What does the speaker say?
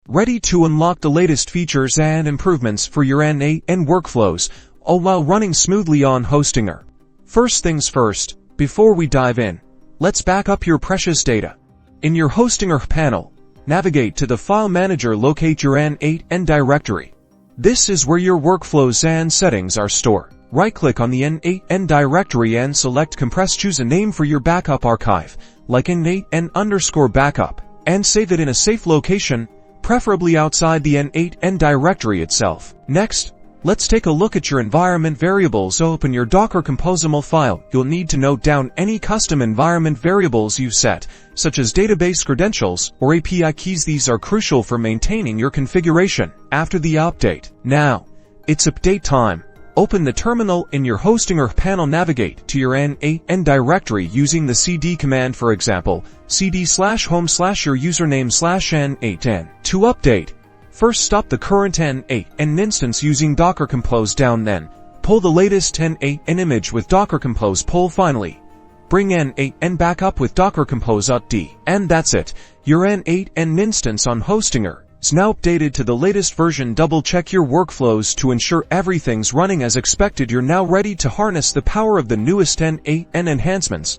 ready to unlock the latest features and improvements for your N8n workflows, all while running smoothly on Hostinger. First things first, before we dive in, let's back up your precious data. In your Hostinger panel, navigate to the File Manager, locate your N8n directory. This is where your workflows and settings are stored. Right-click on the N8n directory and select Compress. Choose a name for your backup archive, like N8n_backup, and save it in a safe location, preferably outside the N8n directory itself. Next, let's take a look at your environment variables. Open your Docker Composable file. You'll need to note down any custom environment variables you've set, such as database credentials or API keys. These are crucial for maintaining your configuration after the update. Now, it's update time. Open the terminal in your Hostinger panel. Navigate to your N8n directory using the cd command. For example, cd/home/your username/N8n. To update, first stop the current N8n instance using Docker Compose. Then pull the latest N8n image with Docker Compose pull. Finally, bring N8n back up with Docker Compose.d. And that's it. Your N8n instance on Hostinger is now updated to the latest version. Double check your workflows to ensure everything's running as expected. You're now ready to harness the power of the newest N8n enhancements.